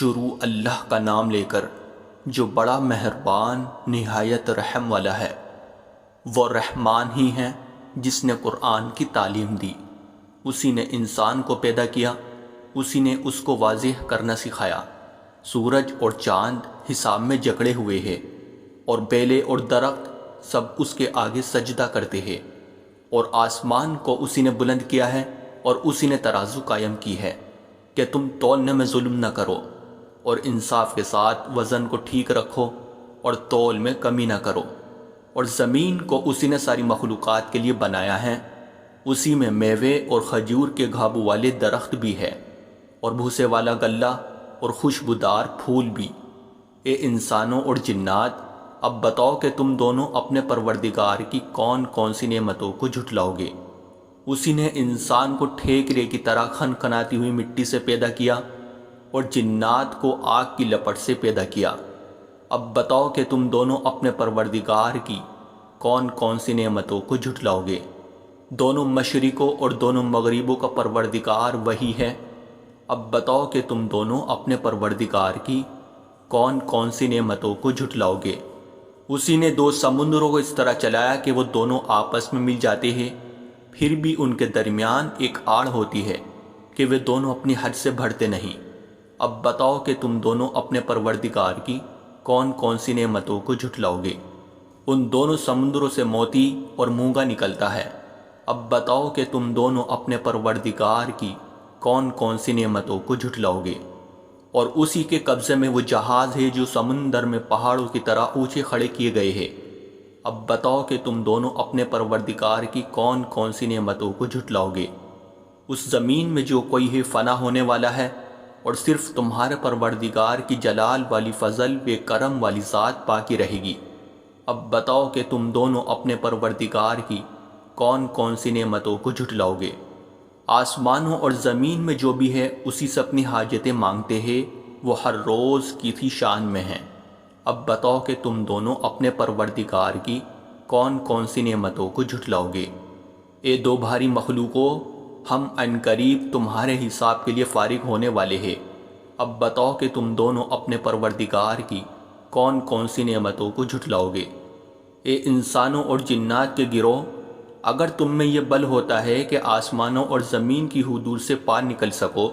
شروع اللہ کا نام لے کر جو بڑا مہربان نہایت رحم والا ہے۔ وہ رحمان ہی ہیں جس نے قرآن کی تعلیم دی، اسی نے انسان کو پیدا کیا، اسی نے اس کو واضح کرنا سکھایا۔ سورج اور چاند حساب میں جکڑے ہوئے ہیں، اور بیلے اور درخت سب اس کے آگے سجدہ کرتے ہیں، اور آسمان کو اسی نے بلند کیا ہے اور اسی نے ترازو قائم کی ہے کہ تم تولنے میں ظلم نہ کرو، اور انصاف کے ساتھ وزن کو ٹھیک رکھو اور تول میں کمی نہ کرو۔ اور زمین کو اسی نے ساری مخلوقات کے لیے بنایا ہے، اسی میں میوے اور کھجور کے گھابو والے درخت بھی ہے، اور بھوسے والا غلہ اور خوشبودار پھول بھی۔ اے انسانوں اور جنات، اب بتاؤ کہ تم دونوں اپنے پروردگار کی کون کون سی نعمتوں کو جھٹلاؤ گے۔ اسی نے انسان کو ٹھیکرے کی طرح کھنکھناتی ہوئی مٹی سے پیدا کیا اور جنات کو آگ کی لپٹ سے پیدا کیا۔ اب بتاؤ کہ تم دونوں اپنے پروردگار کی کون کون سی نعمتوں کو جھٹلاؤ گے۔ دونوں مشرقوں اور دونوں مغربوں کا پروردگار وہی ہے۔ اب بتاؤ کہ تم دونوں اپنے پروردگار کی کون کون سی نعمتوں کو جھٹلاؤ گے۔ اسی نے دو سمندروں کو اس طرح چلایا کہ وہ دونوں آپس میں مل جاتے ہیں، پھر بھی ان کے درمیان ایک آڑ ہوتی ہے کہ وہ دونوں اپنی حد سے بڑھتے نہیں۔ اب بتاؤ کہ تم دونوں اپنے پروردگار کی کون کون سی نعمتوں کو جھٹلاؤ گے۔ ان دونوں سمندروں سے موتی اور مونگا نکلتا ہے۔ اب بتاؤ کہ تم دونوں اپنے پروردگار کی کون کون سی نعمتوں کو جھٹلاؤ گے۔ اور اسی کے قبضے میں وہ جہاز ہے جو سمندر میں پہاڑوں کی طرح اونچے کھڑے کیے گئے ہیں۔ اب بتاؤ کہ تم دونوں اپنے پروردگار کی کون کون سی نعمتوں کو جھٹلاؤ گے۔ اس زمین میں جو کوئی ہے فنا ہونے والا ہے، اور صرف تمہارے پروردگار کی جلال والی فضل بے کرم والی ذات باقی رہے گی۔ اب بتاؤ کہ تم دونوں اپنے پروردگار کی کون کون سی نعمتوں کو جھٹلاؤ گے۔ آسمانوں اور زمین میں جو بھی ہے اسی سے اپنی حاجتیں مانگتے ہیں، وہ ہر روز کی تھی شان میں ہیں۔ اب بتاؤ کہ تم دونوں اپنے پروردگار کی کون کون سی نعمتوں کو جھٹلاؤ گے۔ اے دو بھاری مخلوقوں، ہم عنقریب تمہارے حساب کے لیے فارغ ہونے والے ہیں۔ اب بتاؤ کہ تم دونوں اپنے پروردگار کی کون کون سی نعمتوں کو جھٹلاؤ گے۔ اے انسانوں اور جنات کے گروہ، اگر تم میں یہ بل ہوتا ہے کہ آسمانوں اور زمین کی حدود سے پار نکل سکو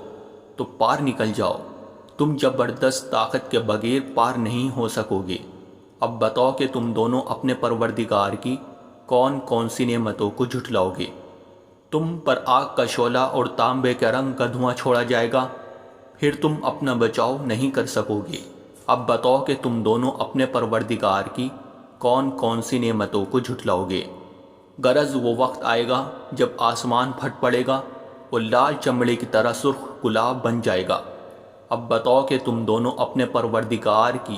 تو پار نکل جاؤ، تم زبردست طاقت کے بغیر پار نہیں ہو سکو گے۔ اب بتاؤ کہ تم دونوں اپنے پروردگار کی کون کون سی نعمتوں کو جھٹلاؤ گے۔ تم پر آگ کا شعلہ اور تانبے کے رنگ کا دھواں چھوڑا جائے گا، پھر تم اپنا بچاؤ نہیں کر سکو گے۔ اب بتاؤ کہ تم دونوں اپنے پروردگار کی کون کون سی نعمتوں کو جھٹلاؤ گے۔ غرض وہ وقت آئے گا جب آسمان پھٹ پڑے گا اور لال چمڑے کی طرح سرخ گلاب بن جائے گا۔ اب بتاؤ کہ تم دونوں اپنے پروردگار کی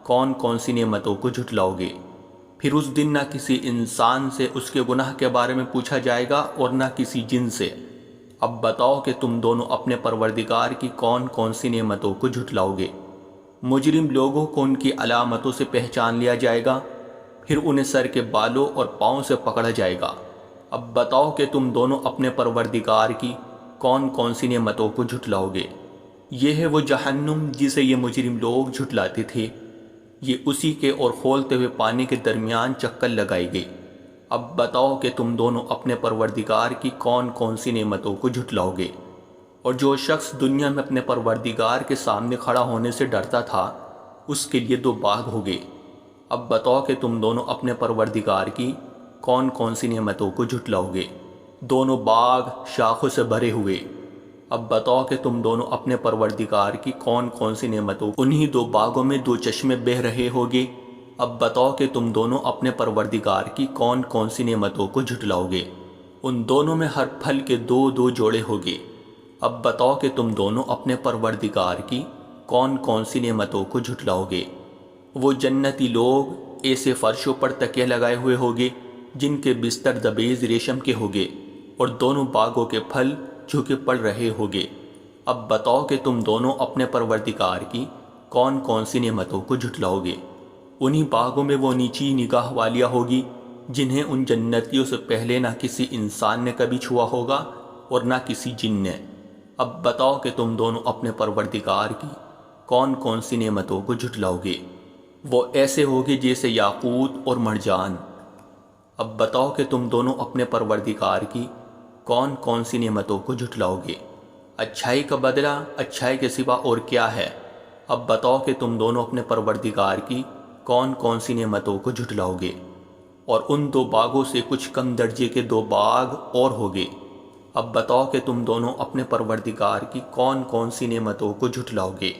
کون کون سی نعمتوں کو جھٹلاؤ گے۔ پھر اس دن نہ کسی انسان سے اس کے گناہ کے بارے میں پوچھا جائے گا اور نہ کسی جن سے۔ اب بتاؤ کہ تم دونوں اپنے پروردگار کی کون کون سی نعمتوں کو جھٹلاؤ گے۔ مجرم لوگوں کو ان کی علامتوں سے پہچان لیا جائے گا، پھر انہیں سر کے بالوں اور پاؤں سے پکڑا جائے گا۔ اب بتاؤ کہ تم دونوں اپنے پروردگار کی کون کون سی نعمتوں کو جھٹلاؤ گے۔ یہ ہے وہ جہنم جسے یہ مجرم لوگ جھٹلاتے تھے، یہ اسی کے اور کھولتے ہوئے پانی کے درمیان چکر لگائی گئی۔ اب بتاؤ کہ تم دونوں اپنے پروردگار کی کون کون سی نعمتوں کو جھٹلاؤ گے۔ اور جو شخص دنیا میں اپنے پروردگار کے سامنے کھڑا ہونے سے ڈرتا تھا، اس کے لیے دو باغ ہو گئے۔ اب بتاؤ کہ تم دونوں اپنے پروردگار کی کون کون سی نعمتوں کو جھٹلاؤ گے۔ دونوں باغ شاخوں سے بھرے ہوئے۔ اب بتاؤ کہ تم دونوں اپنے پروردگار کی کون کون سی نعمتوں، انہی دو باغوں میں دو چشمے بہہ رہے ہوگے۔ اب بتاؤ کہ تم دونوں اپنے پروردگار کی کون کون سی نعمتوں کو جھٹلاؤ گے۔ ان دونوں میں ہر پھل کے دو دو جوڑے ہوگے۔ اب بتاؤ کہ تم دونوں اپنے پروردگار کی کون کون سی نعمتوں کو جھٹلاؤ گے۔ وہ جنتی لوگ ایسے فرشوں پر تکیے لگائے ہوئے ہوگے جن کے بستر دبیز ریشم کے ہوگے، اور دونوں باغوں کے پھل جھکے پڑ رہے ہوگے۔ اب بتاؤ کہ تم دونوں اپنے پروردگار کی کون کون سی نعمتوں کو جھٹلاؤ گے۔ انہی باغوں میں وہ نیچی نگاہ والیاں ہوگی جنہیں ان جنتیوں سے پہلے نہ کسی انسان نے کبھی چھوا ہوگا اور نہ کسی جن نے۔ اب بتاؤ کہ تم دونوں اپنے پروردگار کی کون کون سی نعمتوں کو جھٹلاؤ گے؟ وہ ایسے ہوگے جیسے یاقوت اور مرجان۔ اب بتاؤ کہ تم دونوں اپنے پروردگار کی کون کون سی نعمتوں کو جھٹلاؤ گے؟ اچھائی کا بدلہ اچھائی کے سوا اور کیا ہے؟ اب بتاؤ کہ تم دونوں اپنے پروردگار کی کون کون سی نعمتوں کو جھٹلاؤ گے؟ اور ان دو باغوں سے کچھ کم درجے کے دو باغ اور ہوگے۔ اب بتاؤ کہ تم دونوں اپنے پروردگار کی کون کون سی نعمتوں کو جھٹلاؤ گے؟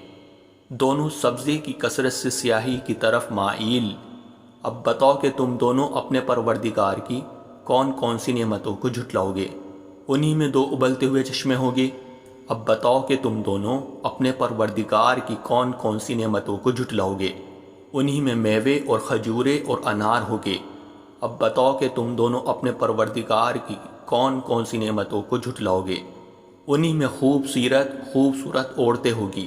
دونوں سبزے کی کثرت سے سیاہی کی طرف مائل۔ اب بتاؤ کہ تم دونوں اپنے پروردگار کی کون کون سی نعمتوں کو جھٹلاؤ گے؟ انہی میں دو ابلتے ہوئے چشمے ہوں گے۔ اب بتاؤ کہ تم دونوں اپنے پروردگار کی کون کون سی نعمتوں کو جھٹلاؤ گے؟ انہی میں میوے اور کھجورے اور انار ہوگے۔ اب بتاؤ کہ تم دونوں اپنے پروردگار کی کون کون سی نعمتوں کو جھٹلاؤ گے؟ انہی میں خوبصورت عورتیں ہوگی۔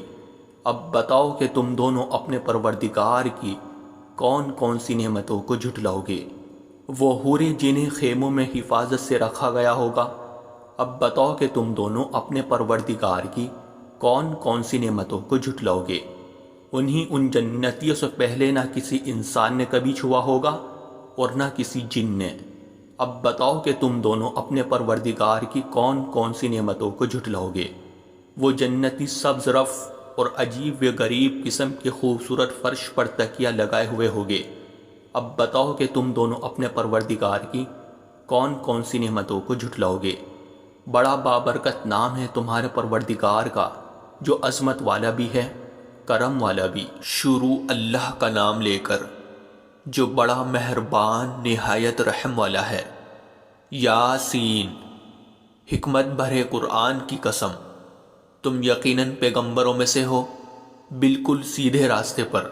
اب بتاؤ کہ تم دونوں اپنے پروردگار کی کون کون سی نعمتوں کو جھٹلاؤ گے؟ وہ حوریں جنہیں خیموں میں حفاظت سے رکھا گیا ہوگا۔ اب بتاؤ کہ تم دونوں اپنے پروردگار کی کون کون سی نعمتوں کو جھٹلاؤ گے؟ انہی ان جنتیوں سے پہلے نہ کسی انسان نے کبھی چھوا ہوگا اور نہ کسی جن نے۔ اب بتاؤ کہ تم دونوں اپنے پروردگار کی کون کون سی نعمتوں کو جھٹلاؤ گے؟ وہ جنتی سبز رف اور عجیب و غریب قسم کے خوبصورت فرش پر تکیہ لگائے ہوئے ہوگے۔ اب بتاؤ کہ تم دونوں اپنے پروردگار کی کون کون سی نعمتوں کو جھٹلاؤ گے؟ بڑا بابرکت نام ہے تمہارے پروردگار کا، جو عظمت والا بھی ہے، کرم والا بھی۔ شروع اللہ کا نام لے کر جو بڑا مہربان نہایت رحم والا ہے۔ یاسین، حکمت بھرے قرآن کی قسم، تم یقیناً پیغمبروں میں سے ہو، بالکل سیدھے راستے پر۔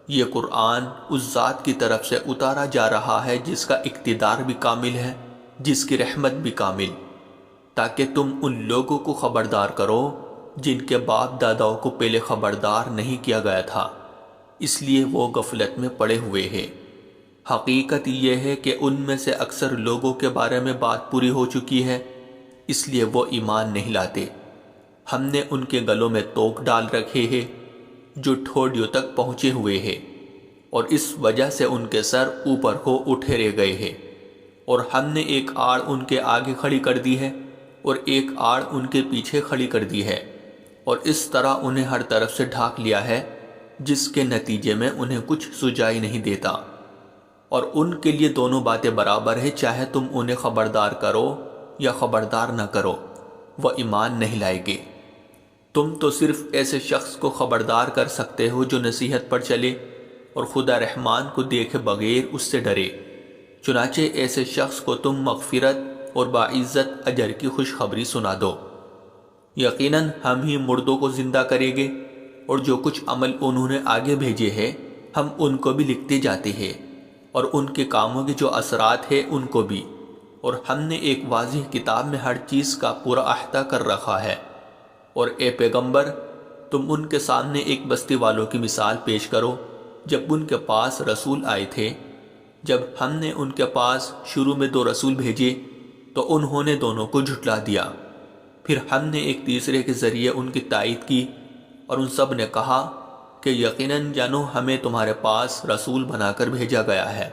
یہ قرآن اس ذات کی طرف سے اتارا جا رہا ہے جس کا اقتدار بھی کامل ہے، جس کی رحمت بھی کامل، تاکہ تم ان لوگوں کو خبردار کرو جن کے باپ داداؤں کو پہلے خبردار نہیں کیا گیا تھا، اس لیے وہ غفلت میں پڑے ہوئے ہیں۔ حقیقت یہ ہے کہ ان میں سے اکثر لوگوں کے بارے میں بات پوری ہو چکی ہے، اس لیے وہ ایمان نہیں لاتے۔ ہم نے ان کے گلوں میں توق ڈال رکھے ہیں جو ٹھوڑیوں تک پہنچے ہوئے ہیں، اور اس وجہ سے ان کے سر اوپر ہو اٹھے رہ گئے ہیں، اور ہم نے ایک آڑ ان کے آگے کھڑی کر دی ہے اور ایک آڑ ان کے پیچھے کھڑی کر دی ہے، اور اس طرح انہیں ہر طرف سے ڈھانک لیا ہے، جس کے نتیجے میں انہیں کچھ سجائی نہیں دیتا۔ اور ان کے لیے دونوں باتیں برابر ہے، چاہے تم انہیں خبردار کرو یا خبردار نہ کرو، وہ ایمان نہیں لائیں گے۔ تم تو صرف ایسے شخص کو خبردار کر سکتے ہو جو نصیحت پر چلے اور خدا رحمان کو دیکھے بغیر اس سے ڈرے، چنانچہ ایسے شخص کو تم مغفرت اور باعزت اجر کی خوشخبری سنا دو۔ یقیناً ہم ہی مردوں کو زندہ کریں گے، اور جو کچھ عمل انہوں نے آگے بھیجے ہیں ہم ان کو بھی لکھتے جاتے ہیں، اور ان کے کاموں کے جو اثرات ہیں ان کو بھی، اور ہم نے ایک واضح کتاب میں ہر چیز کا پورا احاطہ کر رکھا ہے۔ اور اے پیغمبر، تم ان کے سامنے ایک بستی والوں کی مثال پیش کرو جب ان کے پاس رسول آئے تھے۔ جب ہم نے ان کے پاس شروع میں 2 رسول بھیجے تو انہوں نے دونوں کو جھٹلا دیا، پھر ہم نے ایک تیسرے کے ذریعے ان کی تائید کی، اور ان سب نے کہا کہ یقیناً جانو ہمیں تمہارے پاس رسول بنا کر بھیجا گیا ہے۔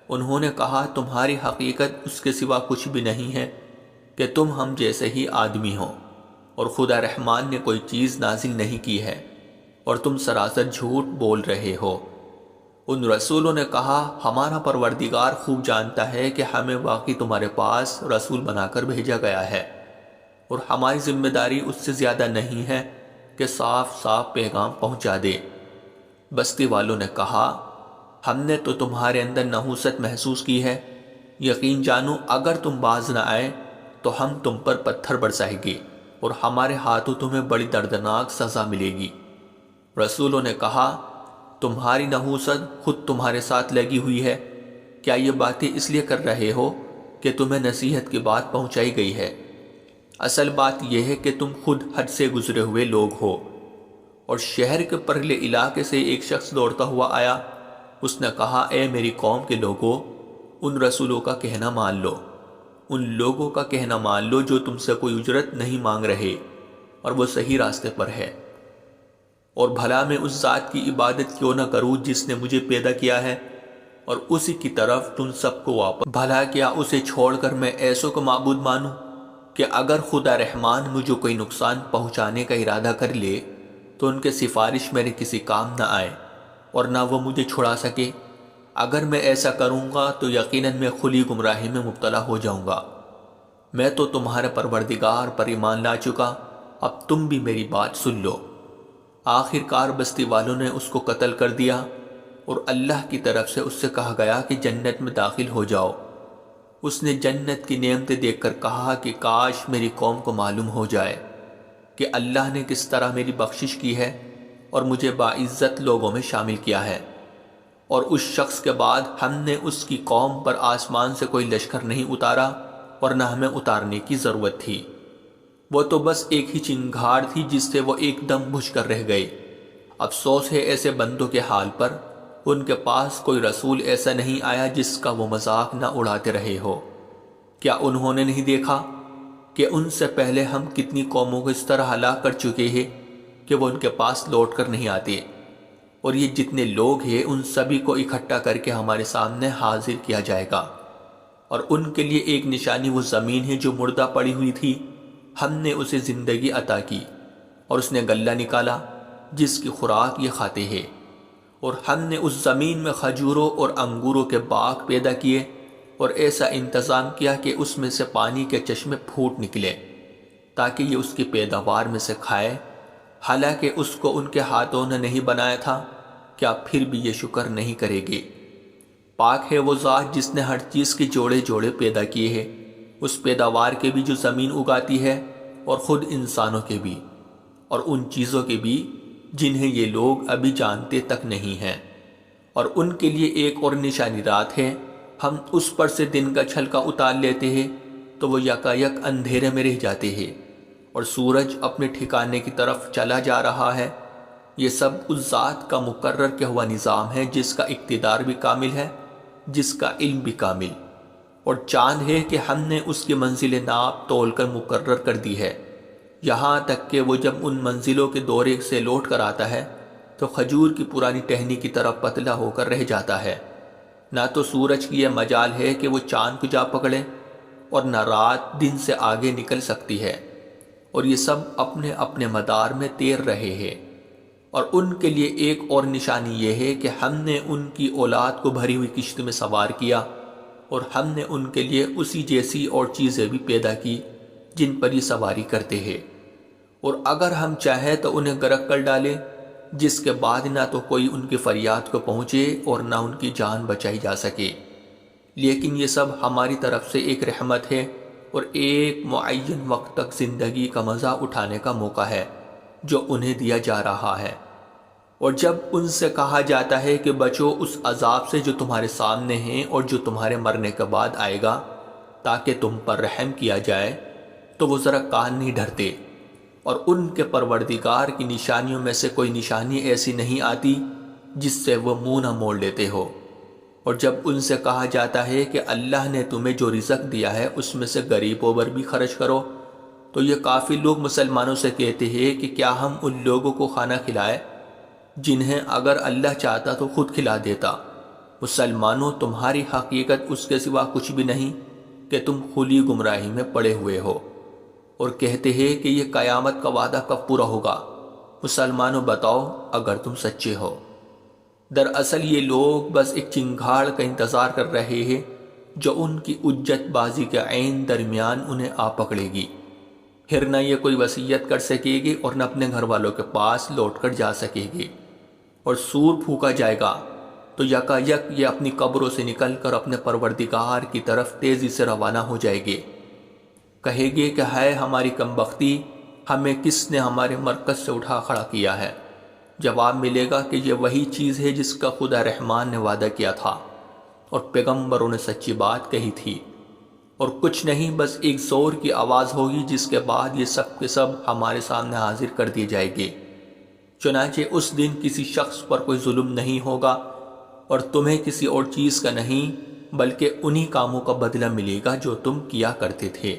انہوں نے کہا تمہاری حقیقت اس کے سوا کچھ بھی نہیں ہے کہ تم ہم جیسے ہی آدمی ہو، اور خدا رحمان نے کوئی چیز نازل نہیں کی ہے، اور تم سراسر جھوٹ بول رہے ہو۔ ان رسولوں نے کہا ہمارا پروردگار خوب جانتا ہے کہ ہمیں واقعی تمہارے پاس رسول بنا کر بھیجا گیا ہے، اور ہماری ذمہ داری اس سے زیادہ نہیں ہے کہ صاف صاف پیغام پہنچا دے۔ بستی والوں نے کہا ہم نے تو تمہارے اندر نحوست محسوس کی ہے، یقین جانو اگر تم باز نہ آئے تو ہم تم پر پتھر برسائیں گے، اور ہمارے ہاتھوں تمہیں بڑی دردناک سزا ملے گی۔ رسولوں نے کہا تمہاری نحوست خود تمہارے ساتھ لگی ہوئی ہے، کیا یہ باتیں اس لیے کر رہے ہو کہ تمہیں نصیحت کی بات پہنچائی گئی ہے؟ اصل بات یہ ہے کہ تم خود حد سے گزرے ہوئے لوگ ہو۔ اور شہر کے پرلے علاقے سے ایک شخص دوڑتا ہوا آیا، اس نے کہا اے میری قوم کے لوگوں، ان رسولوں کا کہنا مان لو، ان لوگوں کا کہنا مان لو جو تم سے کوئی اجرت نہیں مانگ رہے اور وہ صحیح راستے پر ہے۔ اور بھلا میں اس ذات کی عبادت کیوں نہ کروں جس نے مجھے پیدا کیا ہے اور اسی کی طرف تم سب کو واپس؟ بھلا کیا اسے چھوڑ کر میں ایسوں کو معبود مانوں کہ اگر خدا رحمان مجھے کوئی نقصان پہنچانے کا ارادہ کر لے تو ان کے سفارش میرے کسی کام نہ آئے اور نہ وہ مجھے چھڑا سکے؟ اگر میں ایسا کروں گا تو یقیناً میں کھلی گمراہی میں مبتلا ہو جاؤں گا۔ میں تو تمہارے پروردگار پر ایمان لا چکا، اب تم بھی میری بات سن لو۔ آخر کار بستی والوں نے اس کو قتل کر دیا اور اللہ کی طرف سے اس سے کہا گیا کہ جنت میں داخل ہو جاؤ۔ اس نے جنت کی نعمتیں دیکھ کر کہا کہ کاش میری قوم کو معلوم ہو جائے کہ اللہ نے کس طرح میری بخشش کی ہے اور مجھے باعزت لوگوں میں شامل کیا ہے۔ اور اس شخص کے بعد ہم نے اس کی قوم پر آسمان سے کوئی لشکر نہیں اتارا اور نہ ہمیں اتارنے کی ضرورت تھی، وہ تو بس ایک ہی چنگھاڑ تھی جس سے وہ ایک دم بجھ کر رہ گئی۔ افسوس ہے ایسے بندوں کے حال پر، ان کے پاس کوئی رسول ایسا نہیں آیا جس کا وہ مذاق نہ اڑاتے رہے ہو۔ کیا انہوں نے نہیں دیکھا کہ ان سے پہلے ہم کتنی قوموں کو اس طرح ہلاک کر چکے ہیں کہ وہ ان کے پاس لوٹ کر نہیں آتے؟ اور یہ جتنے لوگ ہیں ان سبھی کو اکٹھا کر کے ہمارے سامنے حاضر کیا جائے گا، اور ان کے لیے ایک نشانی وہ زمین ہے جو مردہ پڑی ہوئی تھی، ہم نے اسے زندگی عطا کی اور اس نے غلہ نکالا جس کی خوراک یہ کھاتے ہیں، اور ہم نے اس زمین میں کھجوروں اور انگوروں کے باغ پیدا کیے اور ایسا انتظام کیا کہ اس میں سے پانی کے چشمے پھوٹ نکلے تاکہ یہ اس کی پیداوار میں سے کھائے، حالانکہ اس کو ان کے ہاتھوں نے نہیں بنایا تھا۔ کیا پھر بھی یہ شکر نہیں کرے گی؟ پاک ہے وہ ذات جس نے ہر چیز کے جوڑے جوڑے پیدا کیے ہیں، اس پیداوار کے بھی جو زمین اگاتی ہے اور خود انسانوں کے بھی، اور ان چیزوں کے بھی جنہیں یہ لوگ ابھی جانتے تک نہیں ہیں۔ اور ان کے لیے ایک اور نشانی رات ہے، ہم اس پر سے دن کا چھلکا اتار لیتے ہیں تو وہ یکایک اندھیرے میں رہ جاتے ہیں اور سورج اپنے ٹھکانے کی طرف چلا جا رہا ہے۔ یہ سب اس ذات کا مقرر کیا ہوا نظام ہے جس کا اقتدار بھی کامل ہے، جس کا علم بھی کامل، اور چاند ہے کہ ہم نے اس کی منزل ناپ تول کر مقرر کر دی ہے، یہاں تک کہ وہ جب ان منزلوں کے دورے سے لوٹ کر آتا ہے تو کھجور کی پرانی ٹہنی کی طرف پتلا ہو کر رہ جاتا ہے۔ نہ تو سورج کی یہ مجال ہے کہ وہ چاند کو جا پکڑے اور نہ رات دن سے آگے نکل سکتی ہے، اور یہ سب اپنے اپنے مدار میں تیر رہے ہیں۔ اور ان کے لیے ایک اور نشانی یہ ہے کہ ہم نے ان کی اولاد کو بھری ہوئی کشتی میں سوار کیا اور ہم نے ان کے لیے اسی جیسی اور چیزیں بھی پیدا کی جن پر یہ سواری کرتے ہیں، اور اگر ہم چاہیں تو انہیں غرق کر ڈالیں، جس کے بعد نہ تو کوئی ان کی فریاد کو پہنچے اور نہ ان کی جان بچائی جا سکے۔ لیکن یہ سب ہماری طرف سے ایک رحمت ہے اور ایک معین وقت تک زندگی کا مزہ اٹھانے کا موقع ہے جو انہیں دیا جا رہا ہے۔ اور جب ان سے کہا جاتا ہے کہ بچو اس عذاب سے جو تمہارے سامنے ہیں اور جو تمہارے مرنے کے بعد آئے گا تاکہ تم پر رحم کیا جائے، تو وہ ذرا کان نہیں دھرتے، اور ان کے پروردگار کی نشانیوں میں سے کوئی نشانی ایسی نہیں آتی جس سے وہ منہ نہ موڑ لیتے ہو۔ اور جب ان سے کہا جاتا ہے کہ اللہ نے تمہیں جو رزق دیا ہے اس میں سے غریبوں پر بھی خرچ کرو، تو یہ کافی لوگ مسلمانوں سے کہتے ہیں کہ کیا ہم ان لوگوں کو کھانا کھلائے جنہیں اگر اللہ چاہتا تو خود کھلا دیتا۔ مسلمانوں، تمہاری حقیقت اس کے سوا کچھ بھی نہیں کہ تم کھلی گمراہی میں پڑے ہوئے ہو، اور کہتے ہیں کہ یہ قیامت کا وعدہ کب پورا ہوگا؟ مسلمانوں بتاؤ اگر تم سچے ہو۔ دراصل یہ لوگ بس ایک چنگھاڑ کا انتظار کر رہے ہیں جو ان کی اجت بازی کے عین درمیان انہیں آ پکڑے گی، پھر نہ یہ کوئی وصیت کر سکے گی اور نہ اپنے گھر والوں کے پاس لوٹ کر جا سکے گی۔ اور سور پھونکا جائے گا تو یکایک یہ اپنی قبروں سے نکل کر اپنے پروردگار کی طرف تیزی سے روانہ ہو جائے گے، کہے گے کہ ہے ہماری کمبختی، ہمیں کس نے ہمارے مرکز سے اٹھا کھڑا کیا ہے؟ جواب ملے گا کہ یہ وہی چیز ہے جس کا خدا رحمان نے وعدہ کیا تھا اور پیغمبروں نے سچی بات کہی تھی، اور کچھ نہیں، بس ایک زور کی آواز ہوگی جس کے بعد یہ سب کے سب ہمارے سامنے حاضر کر دیے جائے گے۔ چنانچہ اس دن کسی شخص پر کوئی ظلم نہیں ہوگا اور تمہیں کسی اور چیز کا نہیں بلکہ انہی کاموں کا بدلہ ملے گا جو تم کیا کرتے تھے۔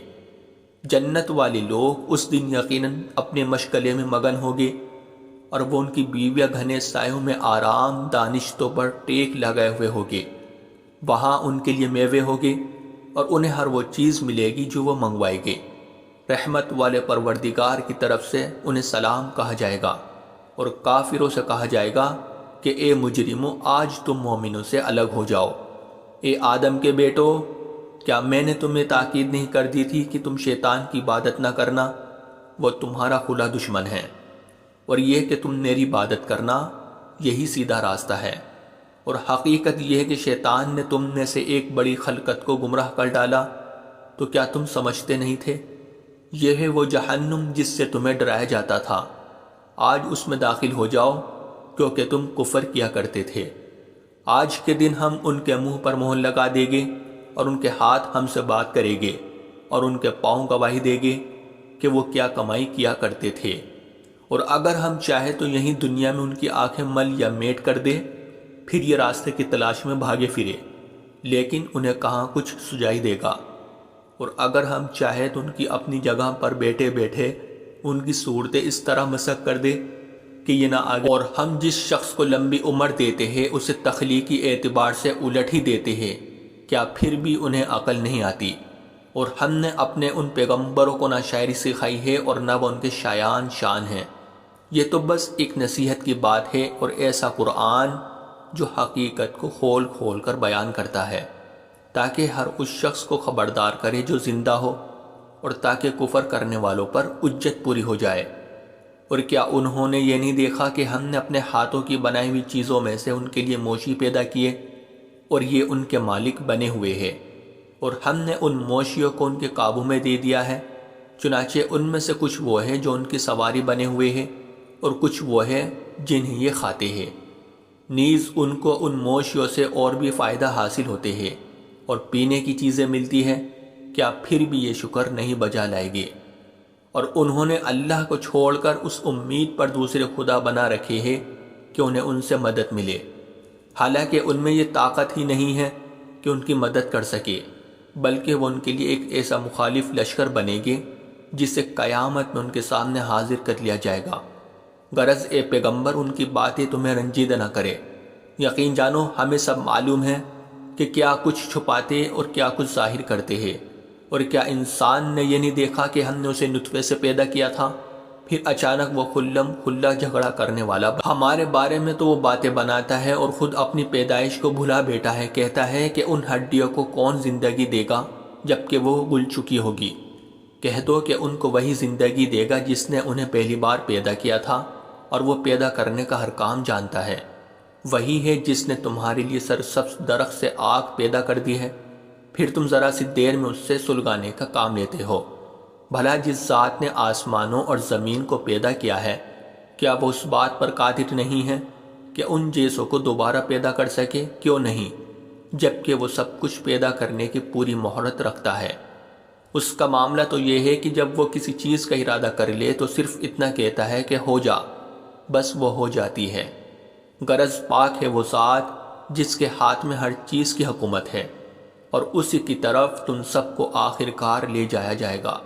جنت والے لوگ اس دن یقیناً اپنے مشغلے میں مگن ہوگے اور وہ ان کی بیویاں گھنے سایوں میں آرام دانشتوں پر ٹیک لگائے ہوئے ہوگے۔ وہاں ان کے لیے میوے ہوگے اور انہیں ہر وہ چیز ملے گی جو وہ منگوائے گے۔ رحمت والے پروردگار کی طرف سے انہیں سلام کہا جائے گا، اور کافروں سے کہا جائے گا کہ اے مجرموں، آج تم مومنوں سے الگ ہو جاؤ۔ اے آدم کے بیٹو، کیا میں نے تمہیں تاکید نہیں کر دی تھی کہ تم شیطان کی عبادت نہ کرنا؟ وہ تمہارا کھلا دشمن ہے، اور یہ کہ تم میری عبادت کرنا، یہی سیدھا راستہ ہے۔ اور حقیقت یہ ہے کہ شیطان نے تم میں سے ایک بڑی خلقت کو گمراہ کر ڈالا، تو کیا تم سمجھتے نہیں تھے؟ یہ ہے وہ جہنم جس سے تمہیں ڈرایا جاتا تھا، آج اس میں داخل ہو جاؤ، کیونکہ تم کفر کیا کرتے تھے۔ آج کے دن ہم ان کے منہ پر مہر لگا دیں گے، اور ان کے ہاتھ ہم سے بات کریں گے، اور ان کے پاؤں گواہی دیں گے کہ وہ کیا کمائی کیا کرتے تھے۔ اور اگر ہم چاہیں تو یہیں دنیا میں ان کی آنکھیں مل یا میٹ کر دے، پھر یہ راستے کی تلاش میں بھاگے پھرے، لیکن انہیں کہاں کچھ سجائی دے گا۔ اور اگر ہم چاہیں تو ان کی اپنی جگہ پر بیٹھے بیٹھے ان کی صورتیں اس طرح مسخ کر دے کہ یہ نہ آگے۔ اور ہم جس شخص کو لمبی عمر دیتے ہیں اسے تخلیقی اعتبار سے الٹ ہی دیتے ہیں، کیا پھر بھی انہیں عقل نہیں آتی؟ اور ہم نے اپنے ان پیغمبروں کو نہ شاعری سکھائی ہے اور نہ وہ ان کے شایان شان ہیں۔ یہ تو بس ایک نصیحت کی بات ہے، اور ایسا قرآن جو حقیقت کو کھول کھول کر بیان کرتا ہے، تاکہ ہر اس شخص کو خبردار کرے جو زندہ ہو، اور تاکہ کفر کرنے والوں پر حجت پوری ہو جائے۔ اور کیا انہوں نے یہ نہیں دیکھا کہ ہم نے اپنے ہاتھوں کی بنائی ہوئی چیزوں میں سے ان کے لیے موشی پیدا کیے، اور یہ ان کے مالک بنے ہوئے ہیں، اور ہم نے ان موشیوں کو ان کے قابو میں دے دیا ہے، چنانچہ ان میں سے کچھ وہ ہیں جو ان کی سواری بنے ہوئے ہیں، اور کچھ وہ ہیں جنہیں یہ کھاتے ہیں۔ نیز ان کو ان موشیوں سے اور بھی فائدہ حاصل ہوتے ہیں، اور پینے کی چیزیں ملتی ہیں، کیا پھر بھی یہ شکر نہیں بجا لائے گے؟ اور انہوں نے اللہ کو چھوڑ کر اس امید پر دوسرے خدا بنا رکھے ہیں کہ انہیں ان سے مدد ملے، حالانکہ ان میں یہ طاقت ہی نہیں ہے کہ ان کی مدد کر سکے، بلکہ وہ ان کے لیے ایک ایسا مخالف لشکر بنے گے جسے قیامت میں ان کے سامنے حاضر کر لیا جائے گا۔ غرض اے پیغمبر، ان کی باتیں تمہیں رنجیدہ نہ کرے۔ یقین جانو ہمیں سب معلوم ہے کہ کیا کچھ چھپاتے اور کیا کچھ ظاہر کرتے ہیں۔ اور کیا انسان نے یہ نہیں دیکھا کہ ہم نے اسے نطفے سے پیدا کیا تھا، پھر اچانک وہ خلم کھلا جھگڑا کرنے والا ہمارے بارے میں تو وہ باتیں بناتا ہے، اور خود اپنی پیدائش کو بھلا بیٹھا ہے۔ کہتا ہے کہ ان ہڈیوں کو کون زندگی دے گا جبکہ وہ گل چکی ہوگی؟ کہہ دو کہ ان کو وہی زندگی دے گا جس نے انہیں پہلی بار پیدا کیا تھا، اور وہ پیدا کرنے کا ہر کام جانتا ہے۔ وہی ہے جس نے تمہارے لیے سرسبز درخت سے آگ پیدا کر دی ہے، پھر تم ذرا سی دیر میں اس سے سلگانے کا کام لیتے ہو۔ بھلا جس ذات نے آسمانوں اور زمین کو پیدا کیا ہے، کیا وہ اس بات پر قادر نہیں ہے کہ ان جیسوں کو دوبارہ پیدا کر سکے؟ کیوں نہیں، جبکہ وہ سب کچھ پیدا کرنے کی پوری مہارت رکھتا ہے۔ اس کا معاملہ تو یہ ہے کہ جب وہ کسی چیز کا ارادہ کر لے تو صرف اتنا کہتا ہے کہ ہو جا، بس وہ ہو جاتی ہے۔ غرض پاک ہے وہ ذات جس کے ہاتھ میں ہر چیز کی حکومت ہے، اور اسی کی طرف تم سب کو آخر کار لے جایا جائے گا۔